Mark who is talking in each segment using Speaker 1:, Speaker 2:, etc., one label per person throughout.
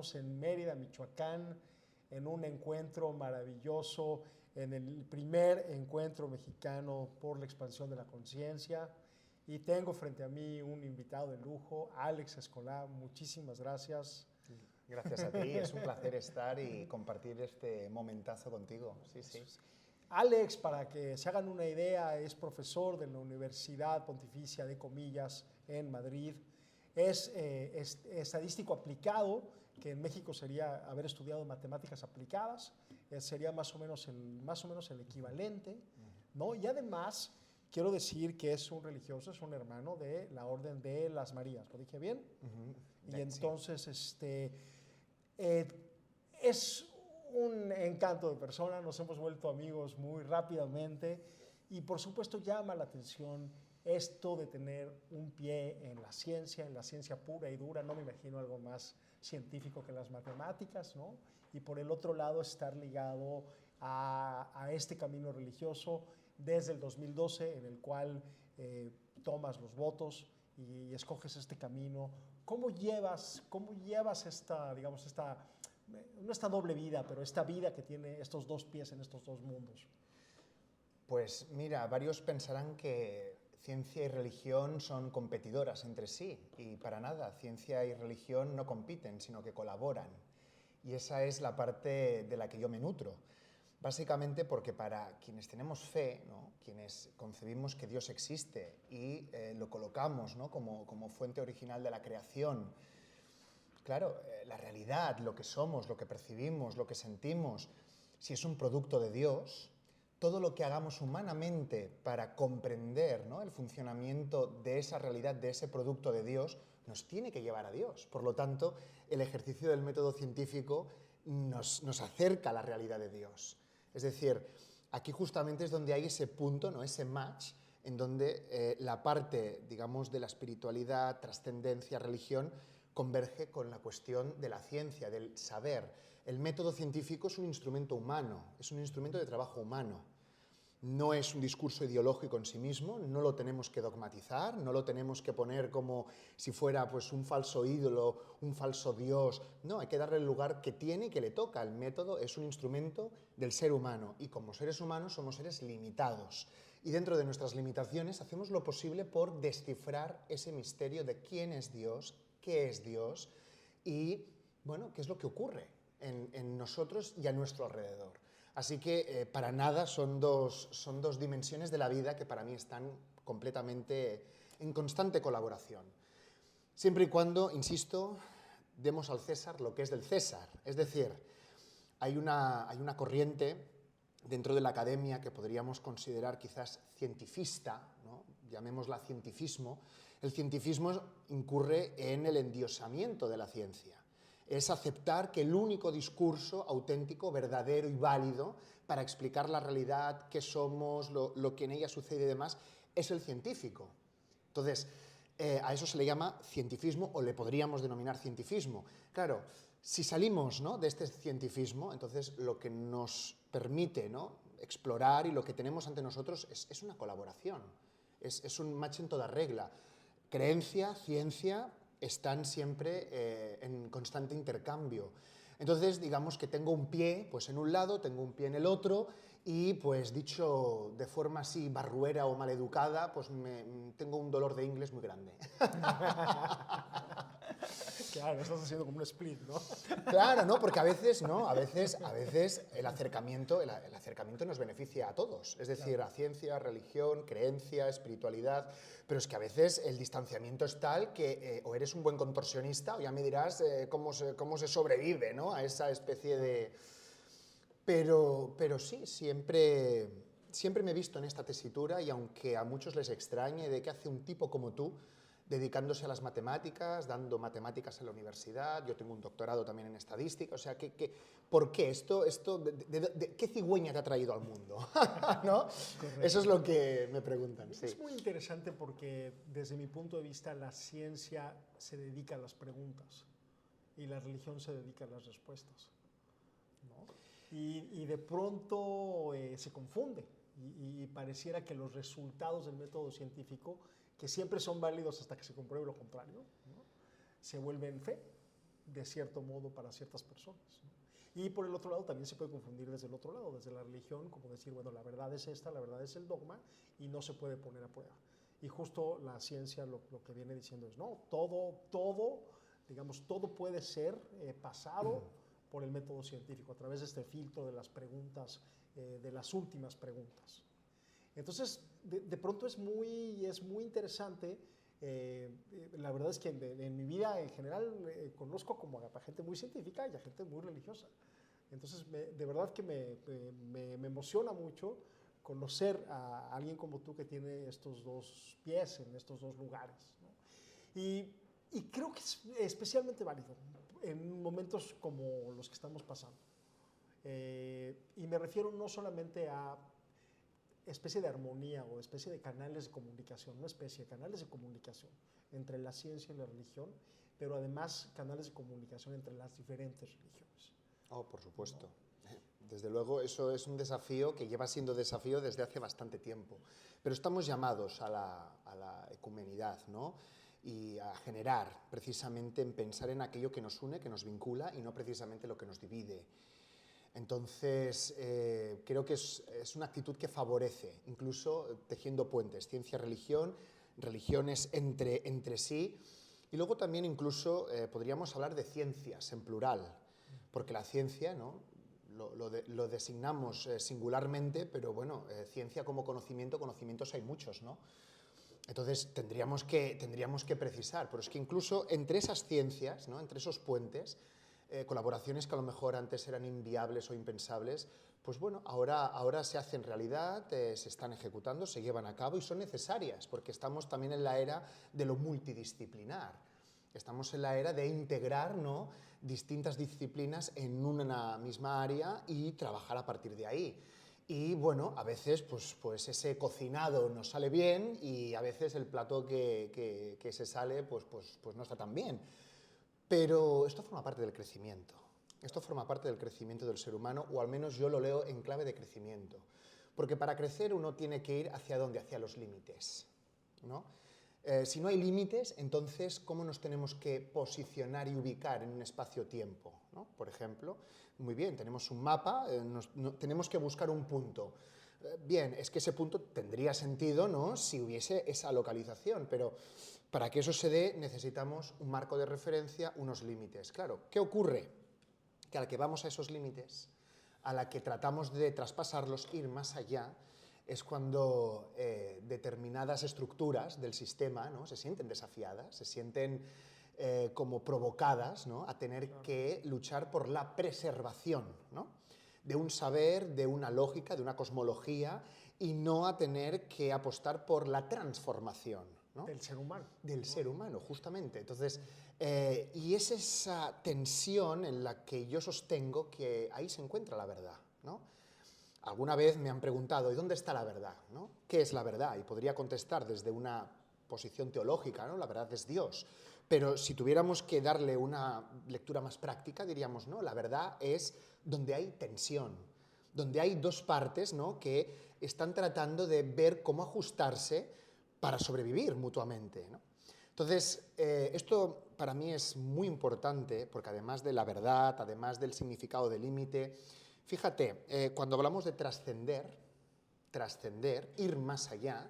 Speaker 1: estamos en Mérida, Michoacán, en un encuentro maravilloso, en el primer encuentro mexicano por la expansión de la conciencia. Y tengo frente a mí un invitado de lujo, Alex Escolá. Muchísimas gracias.
Speaker 2: Gracias a ti, es un placer estar y compartir este momentazo contigo. Sí, sí.
Speaker 1: Alex, para que se hagan una idea, es profesor de la Universidad Pontificia de Comillas en Madrid. Es estadístico aplicado, que en México sería haber estudiado matemáticas aplicadas, sería más o menos el equivalente, ¿no? Y además, quiero decir que es un religioso, es un hermano de la Orden de las Marías. ¿Lo dije bien? Y entonces, es un encanto de persona, nos hemos vuelto amigos muy rápidamente y por supuesto llama la atención esto de tener un pie en la ciencia pura y dura. No me imagino algo más científico que las matemáticas, ¿no? Y por el otro lado estar ligado a este camino religioso desde el 2012, en el cual tomas los votos y escoges este camino. ¿Cómo llevas esta, digamos, no esta doble vida, pero esta vida que tiene estos dos pies en estos dos mundos?
Speaker 2: Pues mira, varios pensarán que ciencia y religión son competidoras entre sí, y para nada, ciencia y religión no compiten, sino que colaboran. Y esa es la parte de la que yo me nutro. Básicamente porque para quienes tenemos fe, ¿no?, quienes concebimos que Dios existe y lo colocamos, ¿no?, como fuente original de la creación, claro, la realidad, lo que somos, lo que percibimos, lo que sentimos, si es un producto de Dios, todo lo que hagamos humanamente para comprender, ¿no?, el funcionamiento de esa realidad, de ese producto de Dios, nos tiene que llevar a Dios. Por lo tanto, el ejercicio del método científico nos acerca a la realidad de Dios. Es decir, aquí justamente es donde hay ese punto, ¿no?, ese match, en donde la parte, digamos, de la espiritualidad, trascendencia, religión, converge con la cuestión de la ciencia, del saber. El método científico es un instrumento humano, es un instrumento de trabajo humano. No es un discurso ideológico en sí mismo, no lo tenemos que dogmatizar, no lo tenemos que poner como si fuera pues un falso ídolo, un falso Dios. No, hay que darle el lugar que tiene y que le toca. El método es un instrumento del ser humano y como seres humanos somos seres limitados. Y dentro de nuestras limitaciones hacemos lo posible por descifrar ese misterio de quién es Dios, qué es Dios y, bueno, qué es lo que ocurre en nosotros y a nuestro alrededor. Así que para nada son dos dimensiones de la vida que para mí están completamente en constante colaboración. Siempre y cuando, insisto, demos al César lo que es del César. Es decir, hay una corriente dentro de la academia que podríamos considerar quizás cientifista, ¿no?, llamémosla cientifismo. El cientifismo incurre en el endiosamiento de la ciencia. Es aceptar que el único discurso auténtico, verdadero y válido para explicar la realidad, qué somos, lo que en ella sucede y demás, es el científico. Entonces, a eso se le llama cientifismo o le podríamos denominar cientifismo. Claro, si salimos, ¿no?, de este cientifismo, entonces lo que nos permite, ¿no?, explorar y lo que tenemos ante nosotros es una colaboración, es un match en toda regla. Creencia, ciencia están siempre en constante intercambio. Entonces, digamos que tengo un pie pues en un lado, tengo un pie en el otro y, pues dicho de forma así barruera o maleducada, pues tengo un dolor de inglés muy grande.
Speaker 1: Claro, estás haciendo como un split, ¿no?
Speaker 2: Claro, ¿no? Porque a veces, ¿no?, a veces el acercamiento nos beneficia a todos. Es decir, claro, a ciencia, religión, creencia, espiritualidad, pero es que a veces el distanciamiento es tal que o eres un buen contorsionista o ya me dirás cómo se sobrevive, ¿no?, a esa especie de... Pero sí, siempre me he visto en esta tesitura y aunque a muchos les extrañe de qué hace un tipo como tú dedicándose a las matemáticas, dando matemáticas en la universidad, yo tengo un doctorado también en estadística, o sea, ¿por qué esto qué cigüeña te ha traído al mundo? ¿No? Eso es lo que me preguntan. Sí.
Speaker 1: Es muy interesante porque desde mi punto de vista la ciencia se dedica a las preguntas y la religión se dedica a las respuestas, ¿no? Y de pronto se confunde y pareciera que los resultados del método científico, que siempre son válidos hasta que se compruebe lo contrario, ¿no?, se vuelven fe. de cierto modo para ciertas personas, ¿no? Y por el otro lado también se puede confundir desde el otro lado, desde la religión, como decir, bueno, la verdad es esta, la verdad es el dogma y no se puede poner a prueba. Y justo la ciencia lo que viene diciendo es, no, digamos, todo puede ser pasado por el método científico, a través de este filtro de las preguntas, de las últimas preguntas. Entonces, de pronto es muy interesante. La verdad es que en mi vida en general conozco como a gente muy científica y a gente muy religiosa. Entonces, de verdad que me emociona mucho conocer a alguien como tú que tiene estos dos pies en estos dos lugares, ¿no? Y creo que es especialmente válido en momentos como los que estamos pasando. Y me refiero no solamente a especie de armonía o especie de canales de comunicación, no especie, canales de comunicación entre la ciencia y la religión, pero además canales de comunicación entre las diferentes religiones.
Speaker 2: Oh, por supuesto. Desde luego, eso es un desafío que lleva siendo desafío desde hace bastante tiempo. Pero estamos llamados a la ecumenidad, ¿no? Y a generar, precisamente, en pensar en aquello que nos une, que nos vincula, y no precisamente lo que nos divide. Entonces, creo que es una actitud que favorece, incluso tejiendo puentes, ciencia-religión, religiones entre sí, y luego también incluso podríamos hablar de ciencias en plural, porque la ciencia, ¿no?, lo designamos singularmente, pero bueno, ciencia como conocimiento, conocimientos hay muchos, ¿no? Entonces tendríamos que precisar, pero es que incluso entre esas ciencias, ¿no?, entre esos puentes, colaboraciones que a lo mejor antes eran inviables o impensables, pues bueno, ahora se hacen realidad, se están ejecutando, se llevan a cabo y son necesarias, porque estamos también en la era de lo multidisciplinar. Estamos en la era de integrar, ¿no?, distintas disciplinas en una misma área y trabajar a partir de ahí. Y bueno, a veces pues ese cocinado nos sale bien y a veces el plato que se sale pues no está tan bien. Pero esto forma parte del crecimiento. Esto forma parte del crecimiento del ser humano, o al menos yo lo leo en clave de crecimiento. Porque para crecer uno tiene que ir hacia dónde, hacia los límites, ¿no? Si no hay límites, entonces, ¿cómo nos tenemos que posicionar y ubicar en un espacio-tiempo, ¿no? Por ejemplo, muy bien, tenemos un mapa, tenemos que buscar un punto. Bien, es que ese punto tendría sentido, ¿no?, si hubiese esa localización, pero para que eso se dé necesitamos un marco de referencia, unos límites. Claro, ¿qué ocurre? Que a la que vamos a esos límites, a la que tratamos de traspasarlos, ir más allá, es cuando determinadas estructuras del sistema, ¿no?, se sienten desafiadas, se sienten como provocadas, ¿no?, a tener que luchar por la preservación, ¿no?, de un saber, de una lógica, de una cosmología, y no a tener que apostar por la transformación, ¿no?,
Speaker 1: del ser humano.
Speaker 2: Del ser humano, justamente. Entonces, y es esa tensión en la que yo sostengo que ahí se encuentra la verdad, ¿no? Alguna vez me han preguntado, ¿y dónde está la verdad, ¿no? ¿Qué es la verdad? Y podría contestar desde una posición teológica, ¿no? La verdad es Dios. Pero si tuviéramos que darle una lectura más práctica, diríamos, no, la verdad es donde hay tensión, donde hay dos partes, ¿no?, que están tratando de ver cómo ajustarse para sobrevivir mutuamente, ¿no? Entonces, esto para mí es muy importante, porque además de la verdad, además del significado del límite, fíjate, cuando hablamos de trascender, ir más allá,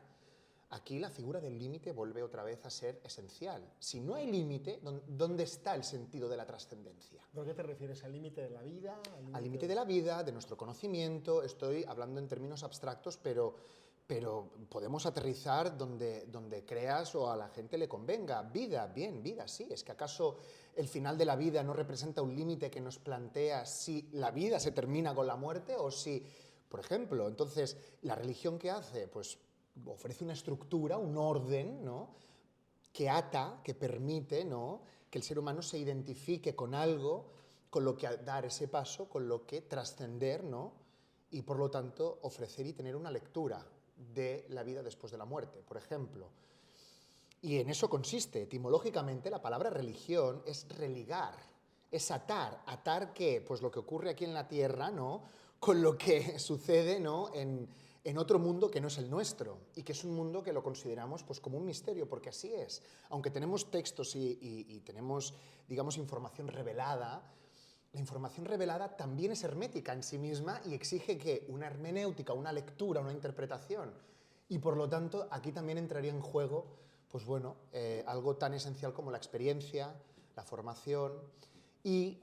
Speaker 2: aquí la figura del límite vuelve otra vez a ser esencial. Si no hay límite, ¿dónde está el sentido de la trascendencia?
Speaker 1: ¿Pero qué te refieres? ¿Al límite de la vida?
Speaker 2: Al límite de la vida, de nuestro conocimiento. Estoy hablando en términos abstractos, pero podemos aterrizar donde creas o a la gente le convenga. Vida, bien, vida, sí. ¿Es que acaso el final de la vida no representa un límite que nos plantea si la vida se termina con la muerte o si, por ejemplo, entonces, la religión ¿qué hace? Pues ofrece una estructura, un orden, ¿no?, que ata, que permite, ¿no?, que el ser humano se identifique con algo, con lo que dar ese paso, con lo que trascender, ¿no?, y por lo tanto ofrecer y tener una lectura de la vida después de la muerte, por ejemplo. Y en eso consiste, etimológicamente, la palabra religión es religar, es atar. ¿Atar qué? Pues lo que ocurre aquí en la tierra, ¿no?, con lo que sucede, ¿no?, en en otro mundo que no es el nuestro y que es un mundo que lo consideramos pues, como un misterio, porque así es. Aunque tenemos textos y tenemos, digamos, información revelada, la información revelada también es hermética en sí misma y exige que una hermenéutica, una lectura, una interpretación. Y por lo tanto, aquí también entraría en juego, pues bueno, algo tan esencial como la experiencia, la formación y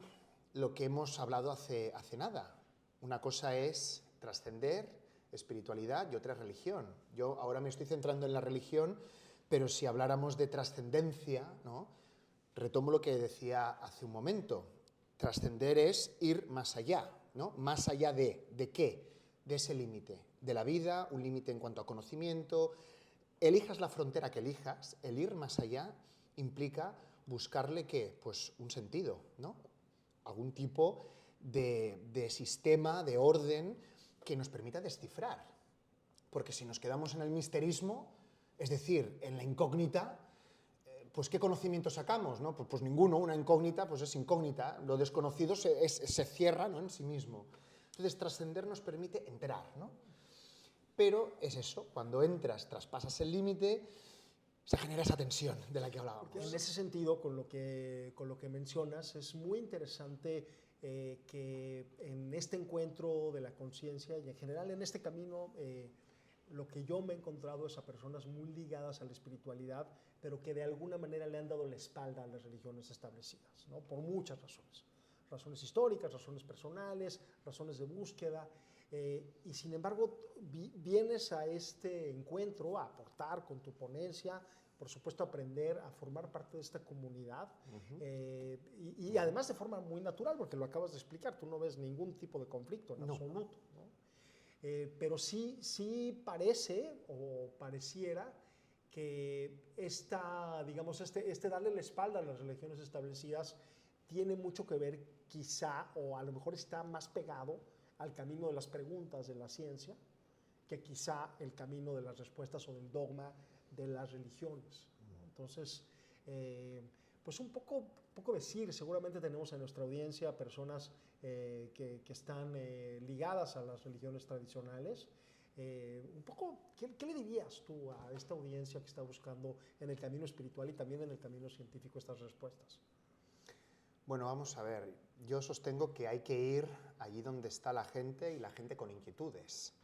Speaker 2: lo que hemos hablado hace nada. Una cosa es trascender, espiritualidad y otra es religión. Yo ahora me estoy centrando en la religión, pero si habláramos de trascendencia, ¿no? Retomo lo que decía hace un momento. Trascender es ir más allá, ¿no? Más allá ¿de qué? De ese límite, de la vida, un límite en cuanto a conocimiento. Elijas la frontera que elijas, el ir más allá implica buscarle, ¿qué? Pues un sentido, ¿no? Algún tipo de sistema, de orden que nos permita descifrar. Porque si nos quedamos en el misterismo, es decir, en la incógnita, pues ¿qué conocimiento sacamos? ¿No? Pues ninguno, una incógnita pues es incógnita, lo desconocido se cierra, ¿no? En sí mismo. Entonces trascender nos permite entrar, ¿no? Pero es eso, cuando entras, traspasas el límite, se genera esa tensión de la que hablábamos.
Speaker 1: Porque en ese sentido, con lo que mencionas, es muy interesante que en este encuentro de la conciencia y en general en este camino, lo que yo me he encontrado es a personas muy ligadas a la espiritualidad, pero que de alguna manera le han dado la espalda a las religiones establecidas, ¿no? Por muchas razones. Razones históricas, razones personales, razones de búsqueda. Y sin embargo, vienes a este encuentro a aportar con tu ponencia, por supuesto, aprender a formar parte de esta comunidad y además de forma muy natural, porque lo acabas de explicar, tú no ves ningún tipo de conflicto en absoluto, ¿no? Pero sí parece o pareciera que digamos, este darle la espalda a las religiones establecidas tiene mucho que ver quizá, o a lo mejor está más pegado al camino de las preguntas de la ciencia que quizá el camino de las respuestas o del dogma de las religiones, ¿no? Entonces, pues un poco decir, seguramente tenemos en nuestra audiencia personas que están ligadas a las religiones tradicionales. Un poco, ¿qué le dirías tú a esta audiencia que está buscando en el camino espiritual y también en el camino científico estas respuestas?
Speaker 2: Bueno, vamos a ver, yo sostengo que hay que ir allí donde está la gente y la gente con inquietudes,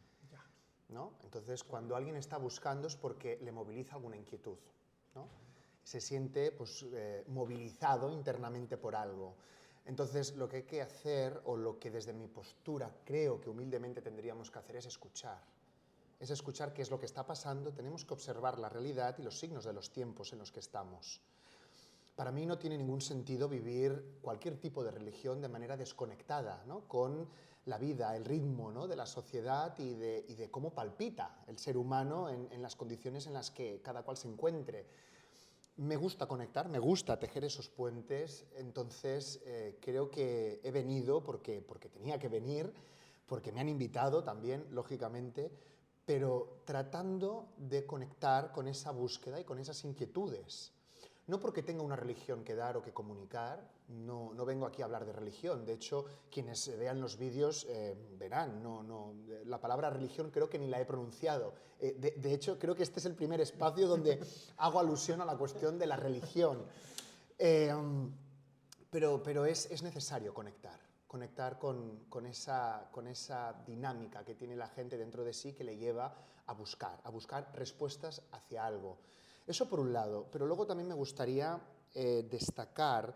Speaker 2: ¿no? Entonces, cuando alguien está buscando es porque le moviliza alguna inquietud, ¿no? Se siente pues, movilizado internamente por algo. Entonces, lo que hay que hacer, o lo que desde mi postura creo que humildemente tendríamos que hacer, es escuchar. Es escuchar qué es lo que está pasando, tenemos que observar la realidad y los signos de los tiempos en los que estamos. Para mí no tiene ningún sentido vivir cualquier tipo de religión de manera desconectada, ¿no? Con la vida, el ritmo, ¿no? De la sociedad y de cómo palpita el ser humano en las condiciones en las que cada cual se encuentre. Me gusta conectar, me gusta tejer esos puentes, entonces creo que he venido porque tenía que venir, porque me han invitado también, lógicamente, pero tratando de conectar con esa búsqueda y con esas inquietudes. No porque tenga una religión que dar o que comunicar, no vengo aquí a hablar de religión. De hecho, quienes vean los vídeos verán, la palabra religión creo que ni la he pronunciado. De hecho, creo que este es el primer espacio donde hago alusión a la cuestión de la religión. Pero es necesario conectar con esa dinámica que tiene la gente dentro de sí que le lleva a buscar respuestas hacia algo. Eso por un lado, pero luego también me gustaría destacar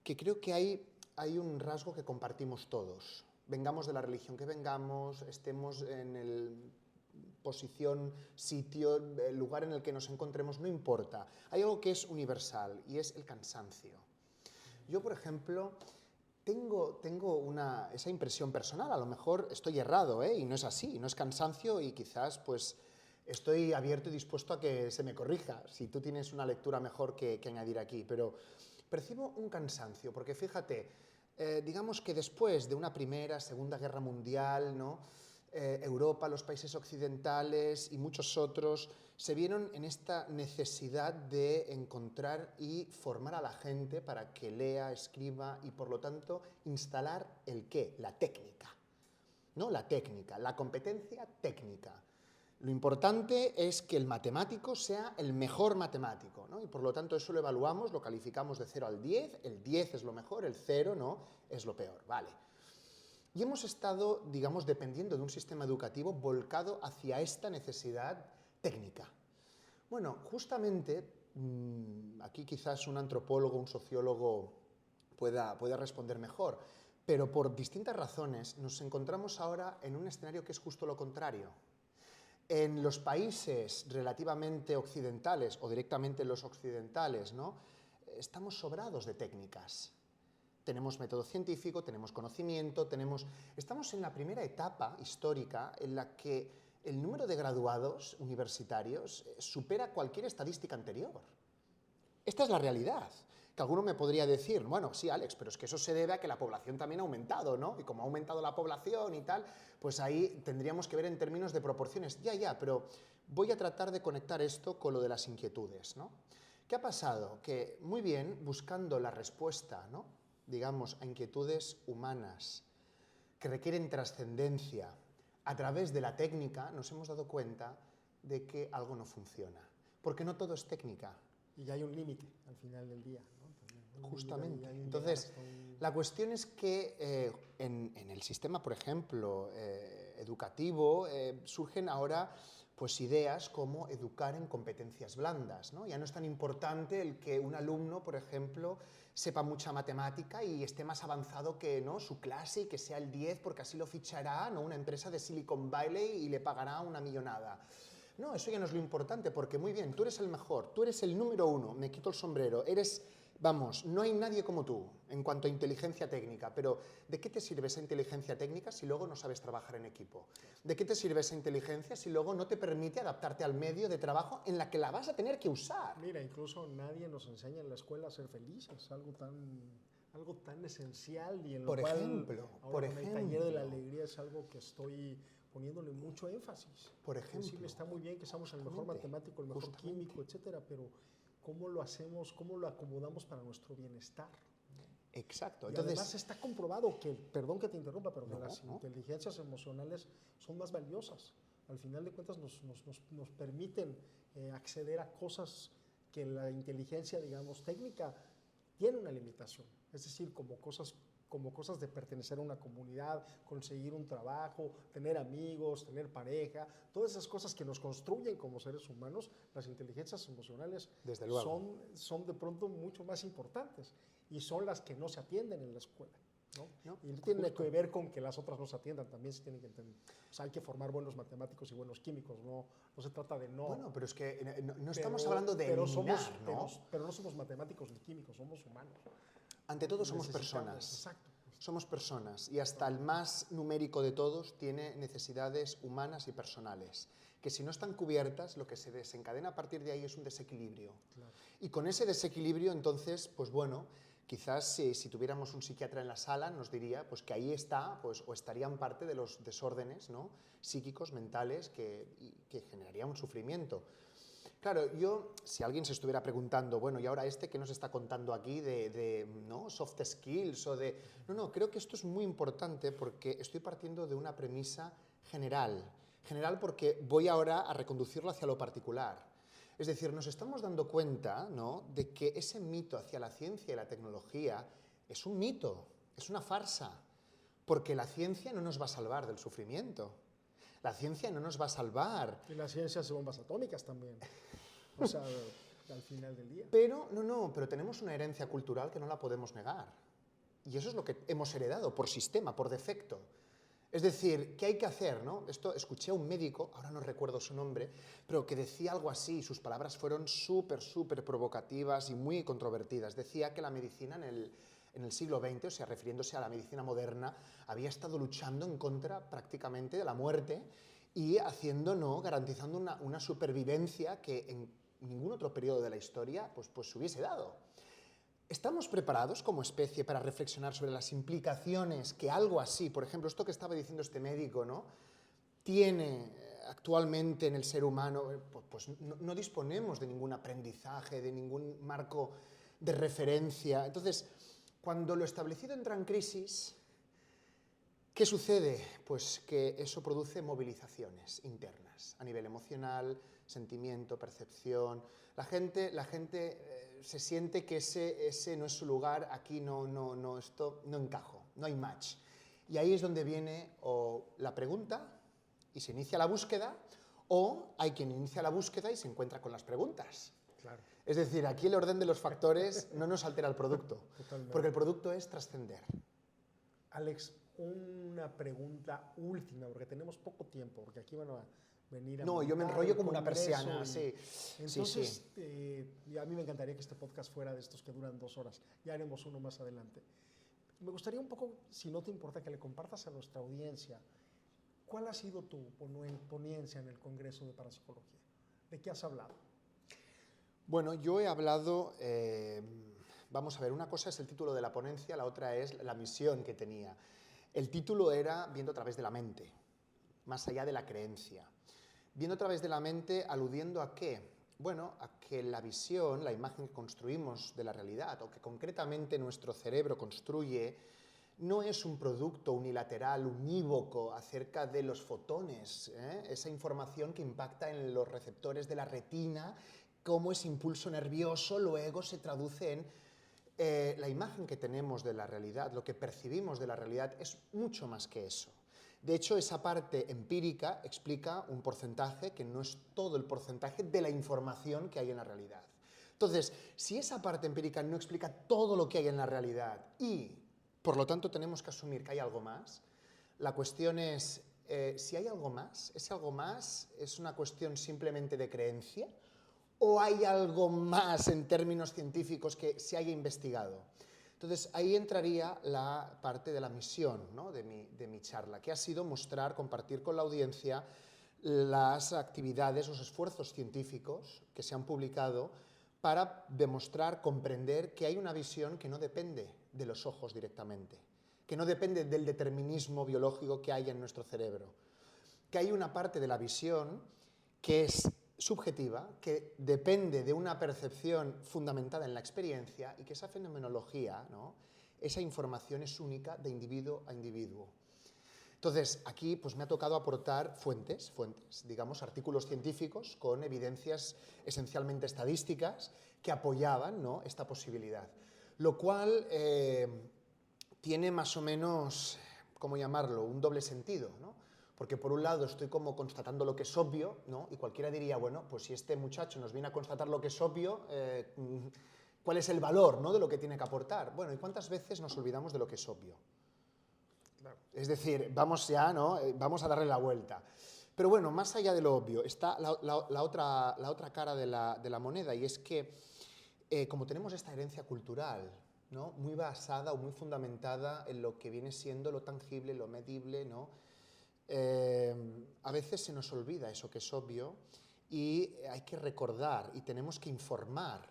Speaker 2: que creo que hay un rasgo que compartimos todos. Vengamos de la religión que vengamos, estemos en el posición, sitio, el lugar en el que nos encontremos, no importa. Hay algo que es universal y es el cansancio. Yo, por ejemplo, tengo esa impresión personal, a lo mejor estoy errado, y no es así, no es cansancio y quizás pues estoy abierto y dispuesto a que se me corrija, si tú tienes una lectura mejor que añadir aquí, pero percibo un cansancio, porque fíjate, digamos que después de una Primera, Segunda Guerra Mundial, ¿no? Europa, los países occidentales y muchos otros se vieron en esta necesidad de encontrar y formar a la gente para que lea, escriba y por lo tanto instalar el qué, la técnica, ¿no? La técnica, la competencia técnica. Lo importante es que el matemático sea el mejor matemático, ¿no? Y por lo tanto eso lo evaluamos, lo calificamos de 0 al 10, el 10 es lo mejor, el 0 no es lo peor, ¿vale? Y hemos estado, digamos, dependiendo de un sistema educativo volcado hacia esta necesidad técnica. Bueno, justamente, aquí quizás un antropólogo, un sociólogo pueda responder mejor, pero por distintas razones nos encontramos ahora en un escenario que es justo lo contrario. En los países relativamente occidentales, o directamente en los occidentales, ¿no? Estamos sobrados de técnicas. Tenemos método científico, tenemos conocimiento, estamos en la primera etapa histórica en la que el número de graduados universitarios supera cualquier estadística anterior. Esta es la realidad. Que alguno me podría decir, bueno, sí, Alex, pero es que eso se debe a que la población también ha aumentado, ¿no? Y como ha aumentado la población y tal, pues ahí tendríamos que ver en términos de proporciones. Ya, pero voy a tratar de conectar esto con lo de las inquietudes, ¿no? ¿Qué ha pasado? Que, muy bien, buscando la respuesta, ¿no? Digamos, a inquietudes humanas que requieren trascendencia, a través de la técnica nos hemos dado cuenta de que algo no funciona. Porque no todo es técnica.
Speaker 1: Y hay un límite al final del día, ¿no?
Speaker 2: Justamente. Entonces, la cuestión es que en el sistema, por ejemplo, educativo, surgen ahora pues, ideas como educar en competencias blandas, ¿no? Ya no es tan importante el que un alumno, por ejemplo, sepa mucha matemática y esté más avanzado que, ¿no?, su clase y que sea el 10 porque así lo fichará, ¿no?, una empresa de Silicon Valley y le pagará una millonada. No, eso ya no es lo importante, porque muy bien, tú eres el mejor, tú eres el número 1, me quito el sombrero, vamos, no hay nadie como tú en cuanto a inteligencia técnica, pero ¿de qué te sirve esa inteligencia técnica si luego no sabes trabajar en equipo? ¿De qué te sirve esa inteligencia si luego no te permite adaptarte al medio de trabajo en la que la vas a tener que usar?
Speaker 1: Mira, incluso nadie nos enseña en la escuela a ser felices, algo tan esencial y en lo cual ahora con el taller de la alegría es algo que estoy poniéndole mucho énfasis.
Speaker 2: Por ejemplo.
Speaker 1: Sí, está muy bien que seamos el mejor matemático, el mejor químico, etcétera, pero ¿cómo lo hacemos, cómo lo acomodamos para nuestro bienestar?
Speaker 2: Exacto.
Speaker 1: Y además está comprobado que, perdón que te interrumpa, pero que las inteligencias emocionales son más valiosas. Al final de cuentas nos permiten acceder a cosas que la inteligencia, digamos, técnica tiene una limitación. Es decir, como cosas de pertenecer a una comunidad, conseguir un trabajo, tener amigos, tener pareja, todas esas cosas que nos construyen como seres humanos, las inteligencias emocionales
Speaker 2: desde luego
Speaker 1: son de pronto mucho más importantes y son las que no se atienden en la escuela. ¿No? Y no tiene que ver con que las otras no se atiendan, también se tienen que entender. O sea, hay que formar buenos matemáticos y buenos químicos, no se trata de no.
Speaker 2: Bueno, pero es que no estamos hablando de eliminar, ¿no?
Speaker 1: Pero no somos matemáticos ni químicos, somos humanos.
Speaker 2: Ante todo somos personas.
Speaker 1: Exacto.
Speaker 2: Somos personas y hasta el más numérico de todos tiene necesidades humanas y personales, que si no están cubiertas, lo que se desencadena a partir de ahí es un desequilibrio.
Speaker 1: Claro.
Speaker 2: Y con ese desequilibrio, entonces, pues bueno, quizás si tuviéramos un psiquiatra en la sala nos diría pues, que ahí está, pues, o estarían parte de los desórdenes, ¿no?, psíquicos, mentales, que generarían un sufrimiento. Claro, si alguien se estuviera preguntando, bueno, ¿y ahora qué nos está contando aquí ¿no?, soft skills o de...? No, creo que esto es muy importante porque estoy partiendo de una premisa general. General porque voy ahora a reconducirlo hacia lo particular. Es decir, nos estamos dando cuenta, ¿no?, de que ese mito hacia la ciencia y la tecnología es un mito, es una farsa, porque la ciencia no nos va a salvar del sufrimiento. La ciencia no nos va a salvar.
Speaker 1: Y la ciencia hace bombas atómicas también. O sea, al final del día.
Speaker 2: Pero tenemos una herencia cultural que no la podemos negar. Y eso es lo que hemos heredado por sistema, por defecto. Es decir, ¿qué hay que hacer, no? Escuché a un médico, ahora no recuerdo su nombre, pero que decía algo así, y sus palabras fueron súper provocativas y muy controvertidas. Decía que la medicina en el siglo XX, o sea, refiriéndose a la medicina moderna, había estado luchando en contra prácticamente de la muerte y garantizando una supervivencia que en ningún otro periodo de la historia pues se hubiese dado. ¿Estamos preparados como especie para reflexionar sobre las implicaciones que algo así, por ejemplo, esto que estaba diciendo este médico, ¿no?, tiene actualmente en el ser humano? Pues no disponemos de ningún aprendizaje, de ningún marco de referencia. Entonces, cuando lo establecido entra en crisis, ¿Qué sucede? Pues que eso produce movilizaciones internas a nivel emocional, sentimiento, percepción. La gente se siente que ese no es su lugar, aquí esto no encajo, no hay match. Y ahí es donde viene o la pregunta y se inicia la búsqueda, o hay quien inicia la búsqueda y se encuentra con las preguntas.
Speaker 1: Claro.
Speaker 2: Es decir, aquí el orden de los factores no nos altera el producto,
Speaker 1: Totalmente.
Speaker 2: porque el producto es trascender.
Speaker 1: Alex, una pregunta última, porque tenemos poco tiempo, porque aquí van a venir a...
Speaker 2: No, yo me
Speaker 1: montar
Speaker 2: enrollo
Speaker 1: el
Speaker 2: como una
Speaker 1: congreso
Speaker 2: persiana,
Speaker 1: y-
Speaker 2: sí.
Speaker 1: Entonces, y a mí me encantaría que este podcast fuera de estos que duran 2 horas. Ya haremos uno más adelante. Me gustaría un poco, si no te importa, que le compartas a nuestra audiencia cuál ha sido tu ponencia en el Congreso de Parapsicología. ¿De qué has hablado?
Speaker 2: Bueno, yo he hablado, vamos a ver, una cosa es el título de la ponencia, la otra es la misión que tenía. El título era Viendo a través de la mente, más allá de la creencia. Viendo a través de la mente, aludiendo ¿a qué? Bueno, a que la visión, la imagen que construimos de la realidad, o que concretamente nuestro cerebro construye, no es un producto unilateral, unívoco, acerca de los fotones, esa información que impacta en los receptores de la retina, cómo ese impulso nervioso luego se traduce en la imagen que tenemos de la realidad, lo que percibimos de la realidad es mucho más que eso. De hecho, esa parte empírica explica un porcentaje que no es todo el porcentaje de la información que hay en la realidad. Entonces, si esa parte empírica no explica todo lo que hay en la realidad y, por lo tanto, tenemos que asumir que hay algo más, la cuestión es, si hay algo más, ¿ese algo más es una cuestión simplemente de creencia o hay algo más en términos científicos que se haya investigado? Entonces, ahí entraría la parte de la misión, ¿no?, de mi charla, que ha sido mostrar, compartir con la audiencia las actividades, los esfuerzos científicos que se han publicado para demostrar, comprender que hay una visión que no depende de los ojos directamente, que no depende del determinismo biológico que hay en nuestro cerebro, que hay una parte de la visión que es subjetiva, que depende de una percepción fundamentada en la experiencia y que esa fenomenología, ¿no?, esa información es única de individuo a individuo. Entonces, aquí pues, me ha tocado aportar fuentes, digamos, artículos científicos con evidencias esencialmente estadísticas que apoyaban, ¿no?, esta posibilidad. Lo cual tiene más o menos, ¿cómo llamarlo?, un doble sentido, ¿no? Porque por un lado estoy como constatando lo que es obvio, ¿no?, y cualquiera diría, bueno, pues si este muchacho nos viene a constatar lo que es obvio, ¿cuál es el valor, ¿no?, de lo que tiene que aportar? Bueno, ¿y cuántas veces nos olvidamos de lo que es obvio?
Speaker 1: Claro.
Speaker 2: Es decir, vamos ya, ¿no?, vamos a darle la vuelta. Pero bueno, más allá de lo obvio, está la otra cara de la moneda, y es que como tenemos esta herencia cultural, ¿no?, muy basada o muy fundamentada en lo que viene siendo lo tangible, lo medible, ¿no?, a veces se nos olvida eso que es obvio y hay que recordar y tenemos que informar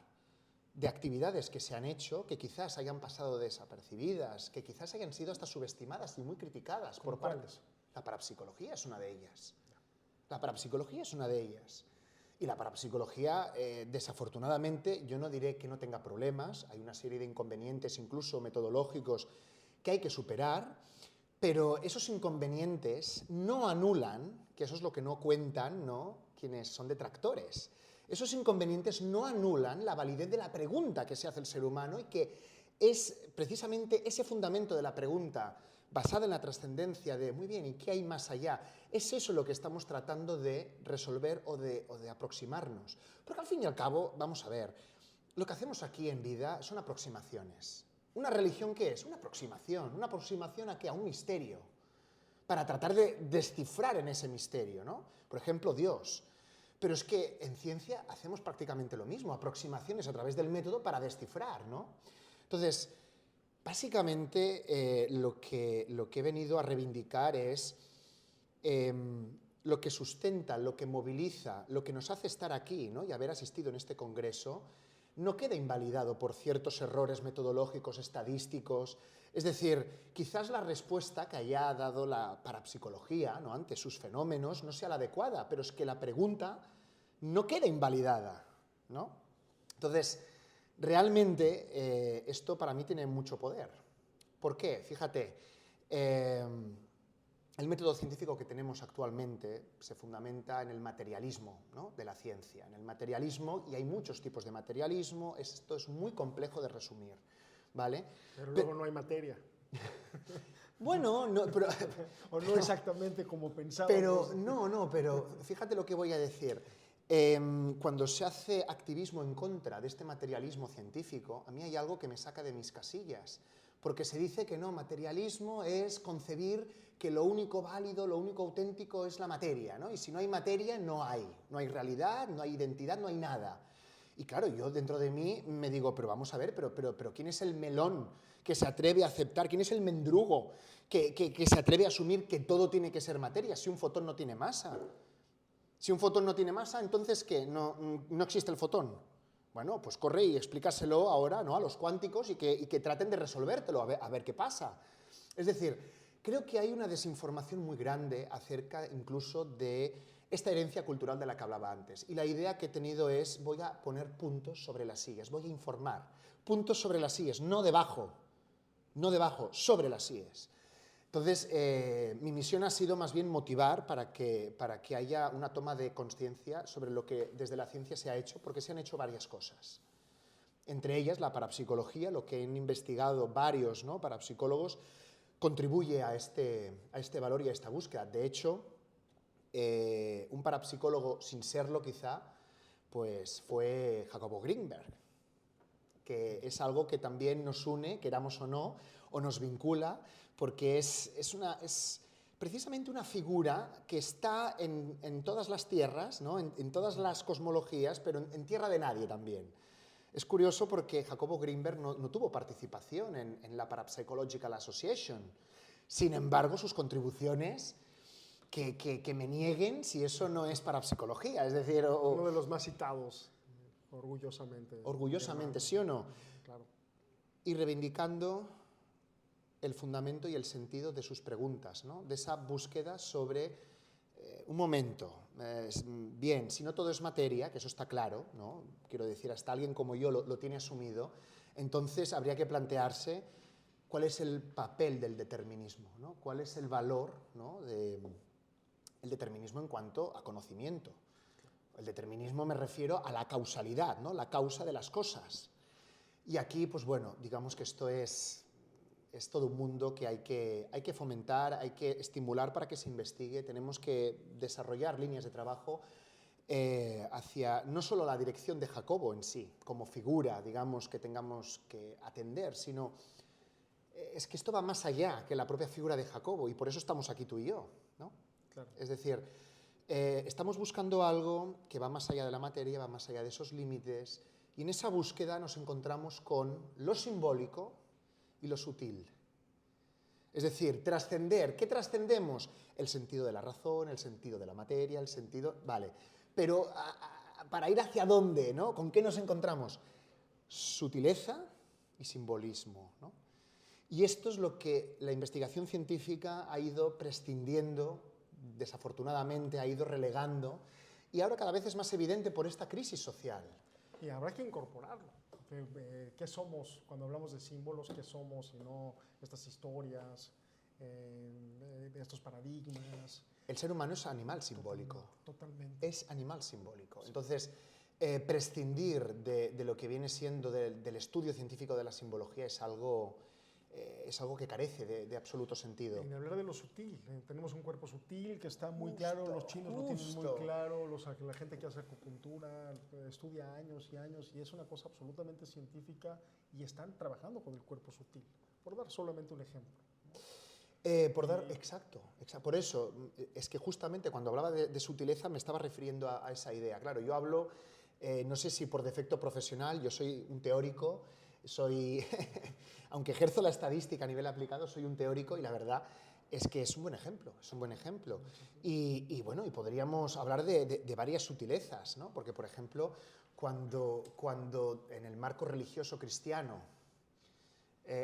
Speaker 2: de actividades que se han hecho, que quizás hayan pasado desapercibidas, que quizás hayan sido hasta subestimadas y muy criticadas por partes. La parapsicología es una de ellas. La parapsicología es una de ellas. Y la parapsicología, desafortunadamente, yo no diré que no tenga problemas, hay una serie de inconvenientes, incluso metodológicos, que hay que superar, pero esos inconvenientes no anulan, que eso es lo que no cuentan, ¿no?, quienes son detractores. Esos inconvenientes no anulan la validez de la pregunta que se hace el ser humano y que es precisamente ese fundamento de la pregunta basada en la trascendencia de, muy bien, ¿y qué hay más allá? Es eso lo que estamos tratando de resolver o de aproximarnos. Porque al fin y al cabo, vamos a ver, lo que hacemos aquí en vida son aproximaciones. ¿Una religión qué es? Una aproximación ¿a qué? A un misterio, para tratar de descifrar en ese misterio, ¿no? Por ejemplo, Dios. Pero es que en ciencia hacemos prácticamente lo mismo, aproximaciones a través del método para descifrar, ¿no? Entonces, básicamente lo que he venido a reivindicar es lo que sustenta, lo que moviliza, lo que nos hace estar aquí, ¿no?, y haber asistido en este congreso, no queda invalidado por ciertos errores metodológicos, estadísticos. Es decir, quizás la respuesta que haya dado la parapsicología, ¿no?, ante sus fenómenos no sea la adecuada, pero es que la pregunta no queda invalidada, ¿no? Entonces, realmente esto para mí tiene mucho poder. ¿Por qué? Fíjate, el método científico que tenemos actualmente se fundamenta en el materialismo, ¿no?, de la ciencia, en el materialismo, y hay muchos tipos de materialismo, esto es muy complejo de resumir, ¿vale?
Speaker 1: Pero luego no hay materia.
Speaker 2: Bueno, no, pero,
Speaker 1: o no exactamente como pensábamos.
Speaker 2: Pero fíjate lo que voy a decir. Cuando se hace activismo en contra de este materialismo científico, a mí hay algo que me saca de mis casillas, porque se dice que no, materialismo es concebir que lo único válido, lo único auténtico es la materia, ¿no? Y si no hay materia, no hay realidad, no hay identidad, no hay nada. Y claro, yo dentro de mí me digo, pero vamos a ver, pero ¿quién es el melón que se atreve a aceptar? ¿Quién es el mendrugo que se atreve a asumir que todo tiene que ser materia si un fotón no tiene masa? Si un fotón no tiene masa, entonces ¿qué? No existe el fotón. Bueno, pues corre y explícaselo ahora, ¿no?, a los cuánticos y que traten de resolvértelo, a ver qué pasa. Es decir, creo que hay una desinformación muy grande acerca incluso de esta herencia cultural de la que hablaba antes. Y la idea que he tenido es, voy a poner puntos sobre las sillas, voy a informar. Puntos sobre las sillas, no debajo, sobre las sillas. Entonces, mi misión ha sido más bien motivar para que haya una toma de conciencia sobre lo que desde la ciencia se ha hecho, porque se han hecho varias cosas. Entre ellas, la parapsicología, lo que han investigado varios, ¿no?, parapsicólogos, contribuye a este valor y a esta búsqueda. De hecho, un parapsicólogo, sin serlo quizá, pues fue Jacobo Greenberg, que es algo que también nos une, queramos o nos vincula, porque es precisamente una figura que está en todas las tierras, ¿no?, en todas las cosmologías, pero en tierra de nadie también. Es curioso porque Jacobo Greenberg no tuvo participación en la Parapsychological Association. Sin embargo, sus contribuciones, que me nieguen si eso no es parapsicología, es decir...
Speaker 1: Uno de los más citados, orgullosamente.
Speaker 2: Orgullosamente, ¿sí o no?
Speaker 1: Claro.
Speaker 2: Y reivindicando el fundamento y el sentido de sus preguntas, ¿no?, de esa búsqueda sobre, un momento, bien, si no todo es materia, que eso está claro, ¿no?, quiero decir, hasta alguien como yo lo tiene asumido, entonces habría que plantearse cuál es el papel del determinismo, ¿no?, cuál es el valor, ¿no?, el determinismo en cuanto a conocimiento. El determinismo me refiero a la causalidad, ¿no?, la causa de las cosas. Y aquí, pues bueno, digamos que esto es todo un mundo que hay que fomentar, hay que estimular para que se investigue. Tenemos que desarrollar líneas de trabajo hacia no solo la dirección de Jacobo en sí, como figura, digamos, que tengamos que atender, sino es que esto va más allá que la propia figura de Jacobo, y por eso estamos aquí tú y yo, ¿no?
Speaker 1: Claro.
Speaker 2: Es decir, estamos buscando algo que va más allá de la materia, va más allá de esos límites, y en esa búsqueda nos encontramos con lo simbólico y lo sutil. Es decir, trascender. ¿Qué trascendemos? El sentido de la razón, el sentido de la materia, el sentido... Vale, pero ¿para ir hacia dónde, no? ¿Con qué nos encontramos? Sutileza y simbolismo, ¿no? Y esto es lo que la investigación científica ha ido prescindiendo, desafortunadamente ha ido relegando, y ahora cada vez es más evidente por esta crisis social.
Speaker 1: Y habrá que incorporarlo. ¿Qué somos cuando hablamos de símbolos? ¿Qué somos y no estas historias, estos paradigmas?
Speaker 2: El ser humano es animal simbólico.
Speaker 1: Totalmente.
Speaker 2: Es animal simbólico. Entonces, prescindir de lo que viene siendo del estudio científico de la simbología es algo que carece de absoluto sentido.
Speaker 1: En hablar de lo sutil, tenemos un cuerpo sutil que está muy claro, los chinos lo tienen muy claro, la gente que hace acupuntura estudia años y años, y es una cosa absolutamente científica, y están trabajando con el cuerpo sutil, por dar solamente un ejemplo.
Speaker 2: Exacto. Por eso, es que justamente cuando hablaba de sutileza me estaba refiriendo a esa idea. Claro, yo hablo, no sé si por defecto profesional, yo soy un teórico, aunque ejerzo la estadística a nivel aplicado, soy un teórico, y la verdad es que es un buen ejemplo, Y bueno, y podríamos hablar de varias sutilezas, ¿no? Porque, por ejemplo, cuando en el marco religioso cristiano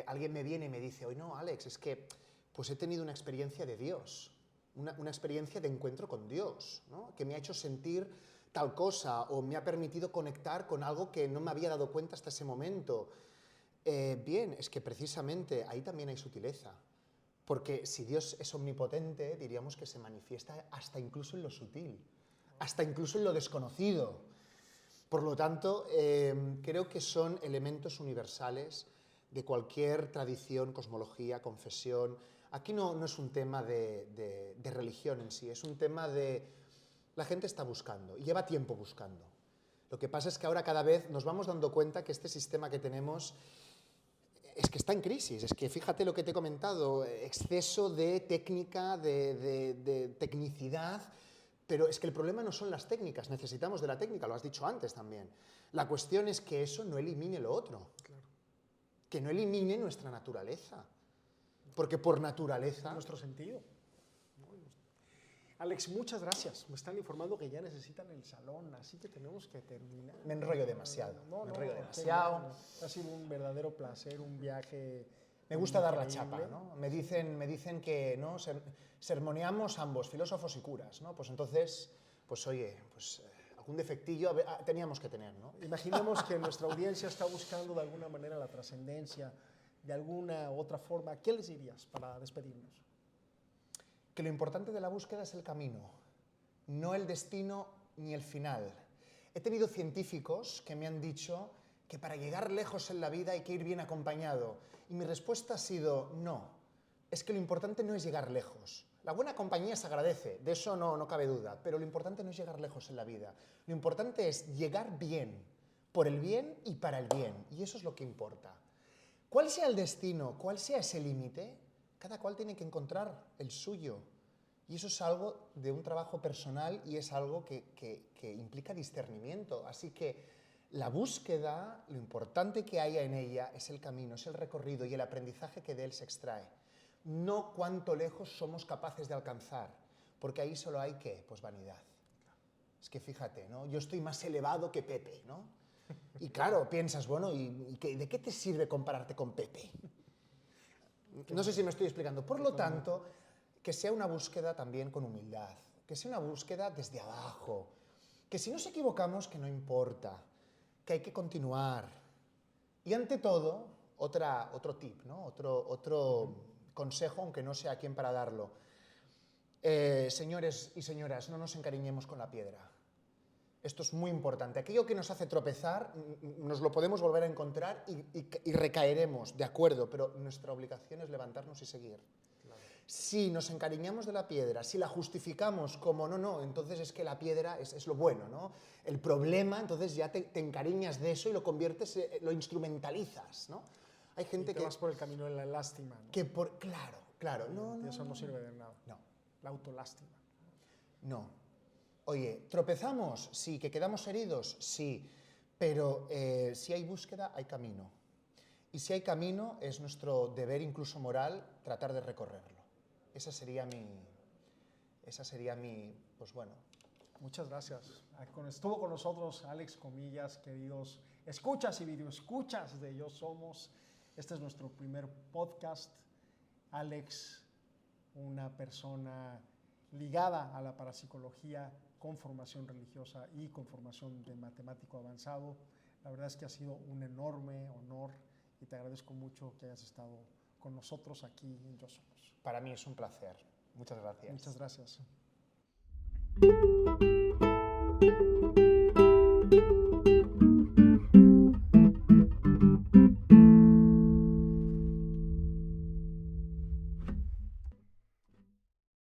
Speaker 2: alguien me viene y me dice, oye, no, Alex, es que pues he tenido una experiencia de Dios, una experiencia de encuentro con Dios, ¿no?, que me ha hecho sentir tal cosa, o me ha permitido conectar con algo que no me había dado cuenta hasta ese momento. Bien, es que precisamente ahí también hay sutileza, Porque si Dios es omnipotente, diríamos que se manifiesta hasta incluso en lo sutil, hasta incluso en lo desconocido. Por lo tanto, creo que son elementos universales de cualquier tradición, cosmología, confesión. Aquí no es un tema de religión en sí, es un tema de... La gente está buscando y lleva tiempo buscando. Lo que pasa es que ahora cada vez nos vamos dando cuenta que este sistema que tenemos es que está en crisis. Es que fíjate lo que te he comentado, exceso de técnica, de tecnicidad, pero es que el problema no son las técnicas, necesitamos de la técnica, lo has dicho antes también. La cuestión es que eso no elimine lo otro, claro. Que no elimine nuestra naturaleza, porque por naturaleza...
Speaker 1: Nuestro sentido. Alex, muchas gracias. Me están informando que ya necesitan el salón, así que tenemos que terminar.
Speaker 2: Me enrollo demasiado. Me enrollo demasiado.
Speaker 1: Ha sido un verdadero placer, un viaje.
Speaker 2: Me gusta dar la chapa, ¿no? Me dicen que ¿no? Sermoneamos ambos, filósofos y curas, ¿no? Pues entonces, pues oye, pues algún defectillo teníamos que tener, ¿no?
Speaker 1: Imaginemos que nuestra audiencia está buscando de alguna manera la trascendencia, de alguna u otra forma. ¿Qué les dirías para despedirnos?
Speaker 2: Que lo importante de la búsqueda es el camino, no el destino ni el final. He tenido científicos que me han dicho que para llegar lejos en la vida hay que ir bien acompañado. Y mi respuesta ha sido no, es que lo importante no es llegar lejos. La buena compañía se agradece, de eso no cabe duda, pero lo importante no es llegar lejos en la vida. Lo importante es llegar bien, por el bien y para el bien, y eso es lo que importa. ¿Cuál sea el destino, cuál sea ese límite? Cada cual tiene que encontrar el suyo. Y eso es algo de un trabajo personal y es algo que implica discernimiento. Así que la búsqueda, lo importante que haya en ella es el camino, es el recorrido y el aprendizaje que de él se extrae. No cuánto lejos somos capaces de alcanzar, porque ahí solo hay, ¿qué? Pues vanidad. Es que fíjate, ¿no? Yo estoy más elevado que Pepe, ¿no? Y claro, piensas, bueno, ¿y de qué te sirve compararte con Pepe? No sé si me estoy explicando. Por lo tanto, que sea una búsqueda también con humildad, que sea una búsqueda desde abajo, que si nos equivocamos, que no importa, que hay que continuar. Y ante todo, otro tip, ¿no? Otro consejo, aunque no sé a quién para darlo. Señores y señoras, no nos encariñemos con la piedra. Esto es muy importante. Aquello que nos hace tropezar, nos lo podemos volver a encontrar y recaeremos, de acuerdo, pero nuestra obligación es levantarnos y seguir. Claro. Si nos encariñamos de la piedra, si la justificamos como no, entonces es que la piedra es lo bueno, ¿no? El problema, entonces ya te encariñas de eso y lo conviertes, lo instrumentalizas, ¿no? Hay gente
Speaker 1: que vas por el camino de la lástima, ¿no?
Speaker 2: Claro. No,
Speaker 1: eso no sirve de nada.
Speaker 2: No.
Speaker 1: La autolástima.
Speaker 2: No. Oye, ¿tropezamos? Sí. ¿Que quedamos heridos? Sí. Pero si hay búsqueda, hay camino. Y si hay camino, es nuestro deber, incluso moral, tratar de recorrerlo. Esa sería mi, pues bueno.
Speaker 1: Muchas gracias. Estuvo con nosotros Alex Comillas, queridos escuchas y videoescuchas de Yo Somos. Este es nuestro primer podcast. Alex, una persona ligada a la parapsicología, con formación religiosa y con formación de matemático avanzado. La verdad es que ha sido un enorme honor y te agradezco mucho que hayas estado con nosotros aquí en Yo Somos.
Speaker 2: Para mí es un placer. Muchas gracias.
Speaker 1: Muchas gracias.